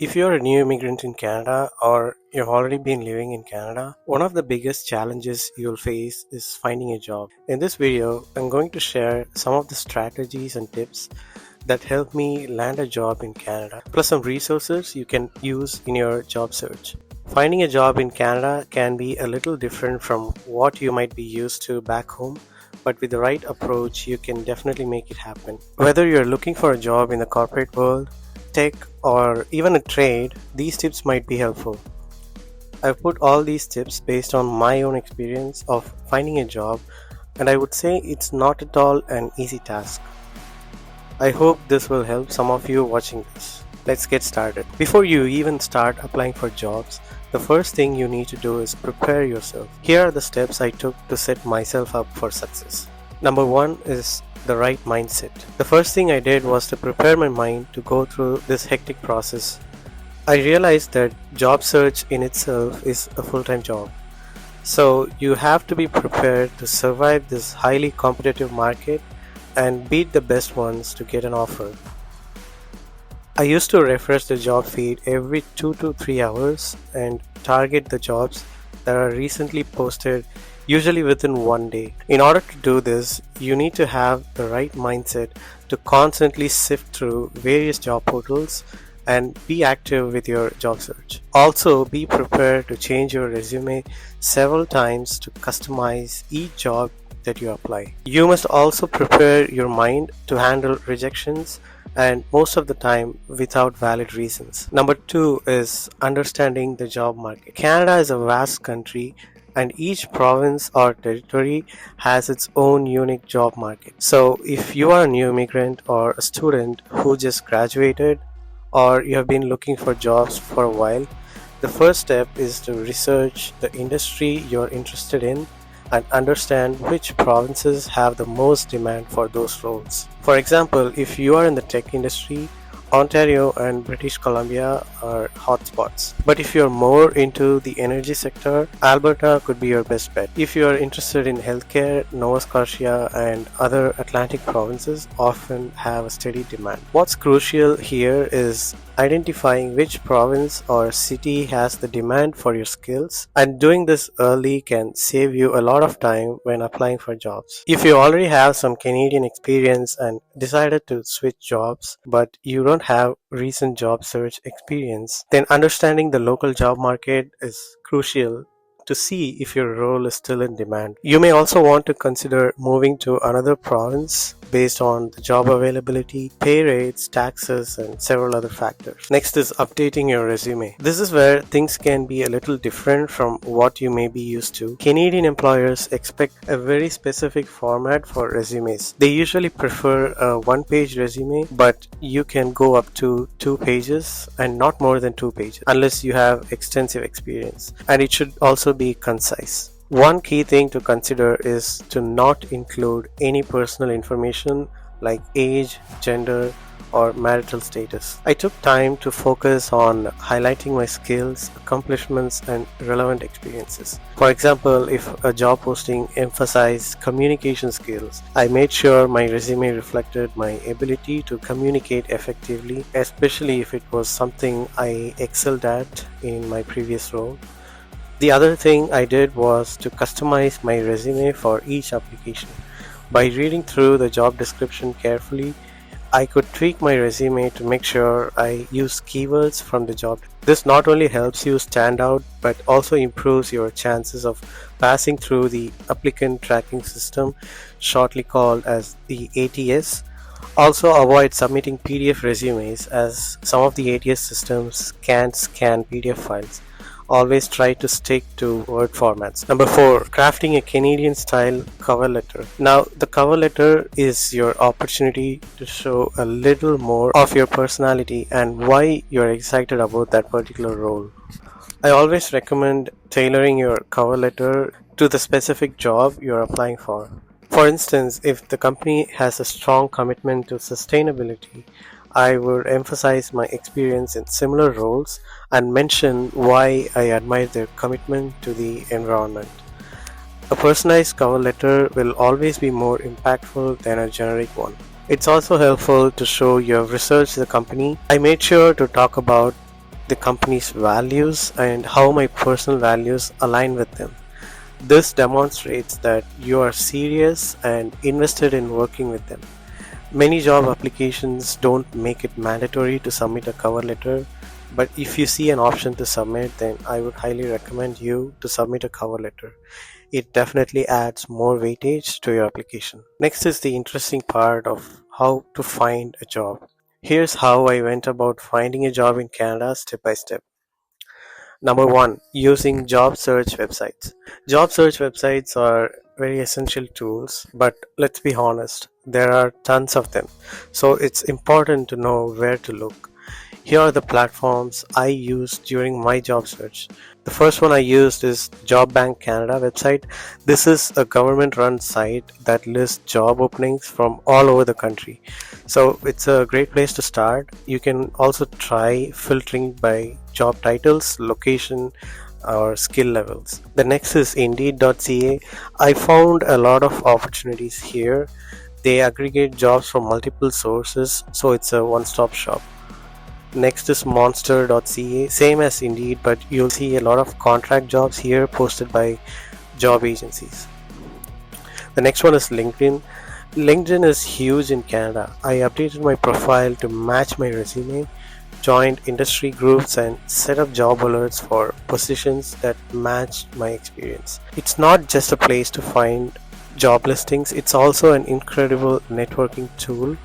If you're a new immigrant in Canada or you've already been living in Canada, one of the biggest challenges you'll face is finding a job. In this video, I'm going to share some of the strategies and tips that help me land a job in Canada, plus some resources you can use in your job search. Finding a job in Canada can be a little different from what you might be used to back home, but with the right approach, you can definitely make it happen. Whether you're looking for a job in the corporate world, tech, or even a trade, these tips might be helpful. I've put all these tips based on my own experience of finding a job, and I would say it's not at all an easy task. I hope this will help some of you watching this. Let's get started. Before you even start applying for jobs, the first thing you need to do is prepare yourself. Here are the steps I took to set myself up for success. Number one is the right mindset. The first thing I did was to prepare my mind to go through this hectic process. I realized that job search in itself is a full-time job. So you have to be prepared to survive this highly competitive market and beat the best ones to get an offer. I used to refresh the job feed every 2 to 3 hours and target the jobs that are recently posted, usually within one day. In order to do this, you need to have the right mindset to constantly sift through various job portals and be active with your job search. Also, be prepared to change your resume several times to customize each job that you apply. You must also prepare your mind to handle rejections, and most of the time without valid reasons. Number two is understanding the job market. Canada is a vast country, and each province or territory has its own unique job market. So if you are a new immigrant or a student who just graduated, or you have been looking for jobs for a while, the first step is to research the industry you're interested in and understand which provinces have the most demand for those roles. For example, if you are in the tech industry, Ontario and British Columbia are hotspots. But if you're more into the energy sector, Alberta could be your best bet. If you are interested in healthcare, Nova Scotia and other Atlantic provinces often have a steady demand. What's crucial here is identifying which province or city has the demand for your skills, and doing this early can save you a lot of time when applying for jobs. If you already have some Canadian experience and decided to switch jobs, but you don't have recent job search experience, then understanding the local job market is crucial to see if your role is still in demand. You may also want to consider moving to another province based on the job availability, pay rates, taxes, and several other factors. Next is updating your resume. This is where things can be a little different from what you may be used to. Canadian employers expect a very specific format for resumes. They usually prefer a one-page resume, but you can go up to 2 pages and not more than 2 pages unless you have extensive experience. And it should also be concise. One key thing to consider is to not include any personal information like age, gender, or marital status. I took time to focus on highlighting my skills, accomplishments, and relevant experiences. For example, if a job posting emphasized communication skills, I made sure my resume reflected my ability to communicate effectively, especially if it was something I excelled at in my previous role. The other thing I did was to customize my resume for each application. By reading through the job description carefully, I could tweak my resume to make sure I use keywords from the job. This not only helps you stand out, but also improves your chances of passing through the applicant tracking system, shortly called as the ATS. Also avoid submitting PDF resumes, as some of the ATS systems can't scan PDF files. Always try to stick to Word formats. Number 4, crafting a Canadian style cover letter. Now, the cover letter is your opportunity to show a little more of your personality and why you're excited about that particular role. I always recommend tailoring your cover letter to the specific job you're applying for. For instance, if the company has a strong commitment to sustainability, I would emphasize my experience in similar roles and mention why I admire their commitment to the environment. A personalized cover letter will always be more impactful than a generic one. It's also helpful to show you have researched the company. I made sure to talk about the company's values and how my personal values align with them. This demonstrates that you are serious and invested in working with them. Many job applications don't make it mandatory to submit a cover letter, but if you see an option to submit, then I would highly recommend you to submit a cover letter. It definitely adds more weightage to your application. Next is the interesting part of how to find a job. Here's how I went about finding a job in Canada step by step. Number one, using job search websites. Job search websites are very essential tools, but let's be honest, there are tons of them. So it's important to know where to look. Here are the platforms I used during my job search. The first one I used is Job Bank Canada website. This is a government run site that lists job openings from all over the country. So it's a great place to start. You can also try filtering by job titles, location, or skill levels. The next is Indeed.ca. I found a lot of opportunities here. They aggregate jobs from multiple sources, so it's a one-stop shop. Next is monster.ca, same as Indeed, but you'll see a lot of contract jobs here posted by job agencies. The next one is LinkedIn. LinkedIn is huge in Canada. I updated my profile to match my resume, joined industry groups, and set up job alerts for positions that matched my experience. It's not just a place to find job listings, it's also an incredible networking tool.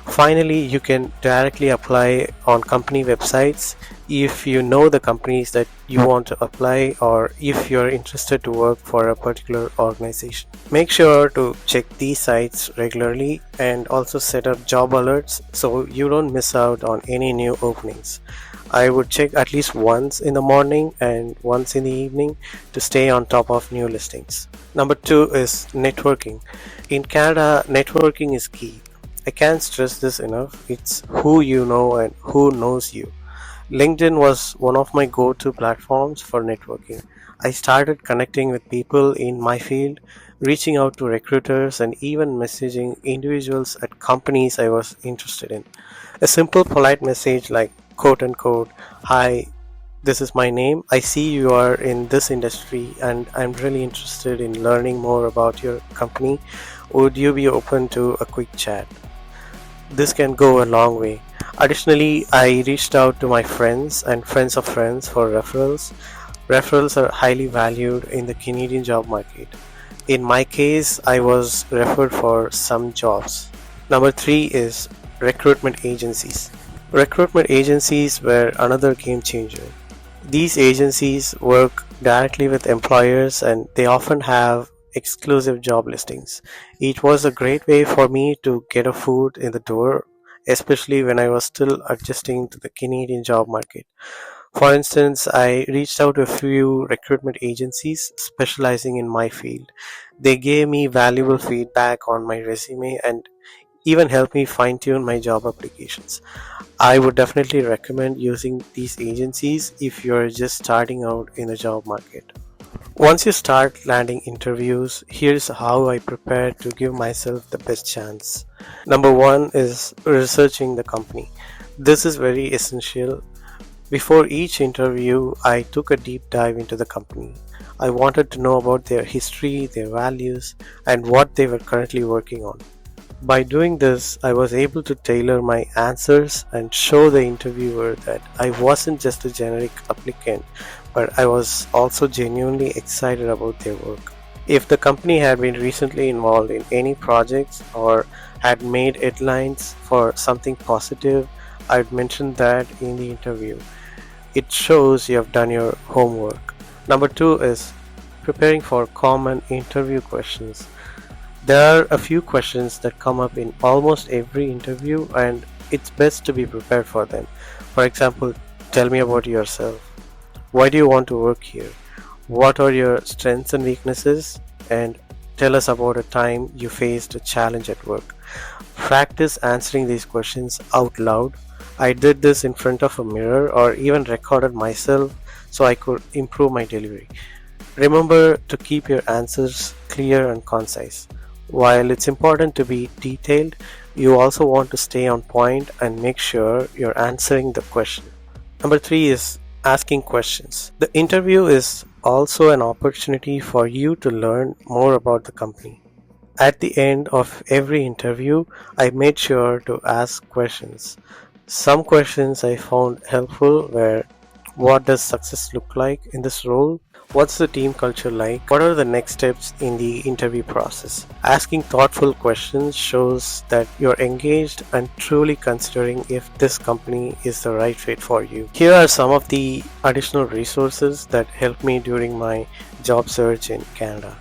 Finally, you can directly apply on company websites if you know the companies that you want to apply or if you're interested to work for a particular organization. Make sure to check these sites regularly and also set up job alerts so you don't miss out on any new openings. I would check at least once in the morning and once in the evening to stay on top of new listings. Number two is networking. In Canada, networking is key. I can't stress this enough. It's who you know and who knows you. LinkedIn was one of my go-to platforms for networking. I started connecting with people in my field, reaching out to recruiters, and even messaging individuals at companies I was interested in. A simple, polite message like quote unquote, "Hi, this is my name. I see you are in this industry and I'm really interested in learning more about your company. Would you be open to a quick chat?" This can go a long way. Additionally, I reached out to my friends and friends of friends for referrals. Referrals are highly valued in the Canadian job market. In my case, I was referred for some jobs. Number three is recruitment agencies. Recruitment agencies were another game changer. These agencies work directly with employers and they often have exclusive job listings. It was a great way for me to get a foot in the door, especially when I was still adjusting to the Canadian job market. For instance, I reached out to a few recruitment agencies specializing in my field. They gave me valuable feedback on my resume and even helped me fine tune my job applications. I would definitely recommend using these agencies if you're just starting out in the job market. Once you start landing interviews, here's how I prepare to give myself the best chance. Number one is researching the company. This is very essential. Before each interview, I took a deep dive into the company. I wanted to know about their history, their values, and what they were currently working on. By doing this, I was able to tailor my answers and show the interviewer that I wasn't just a generic applicant, but I was also genuinely excited about their work. If the company had been recently involved in any projects or had made headlines for something positive, I'd mention that in the interview. It shows you have done your homework. Number two is preparing for common interview questions. There are a few questions that come up in almost every interview, and it's best to be prepared for them. For example, tell me about yourself. Why do you want to work here? What are your strengths and weaknesses? And tell us about a time you faced a challenge at work. Practice answering these questions out loud. I did this in front of a mirror or even recorded myself so I could improve my delivery. Remember to keep your answers clear and concise. While it's important to be detailed, you also want to stay on point and make sure you're answering the question. Number three is asking questions. The interview is also an opportunity for you to learn more about the company. At the end of every interview, I made sure to ask questions. Some questions I found helpful were: what does success look like in this role? What's the team culture like? What are the next steps in the interview process? Asking thoughtful questions shows that you're engaged and truly considering if this company is the right fit for you. Here are some of the additional resources that helped me during my job search in Canada.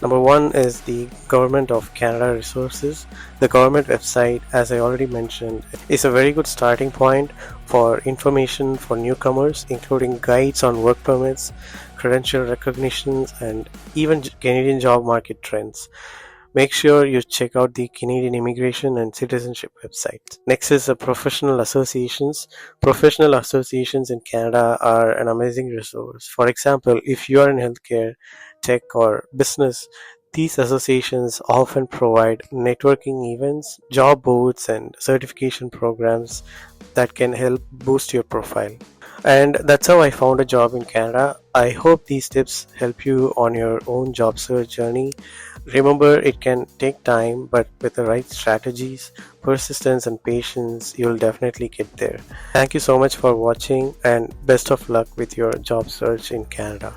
Number one is the Government of Canada resources. The government website, as I already mentioned, is a very good starting point for information for newcomers, including guides on work permits, credential recognitions, and even Canadian job market trends. Make sure you check out the Canadian Immigration and Citizenship website. Next is the professional associations. Professional associations in Canada are an amazing resource. For example, if you are in healthcare, tech, or business, these associations often provide networking events, job boards, and certification programs that can help boost your profile. And that's how I found a job in Canada. I hope these tips help you on your own job search journey. Remember, it can take time, but with the right strategies, persistence, and patience, you'll definitely get there. Thank you so much for watching, and best of luck with your job search in Canada.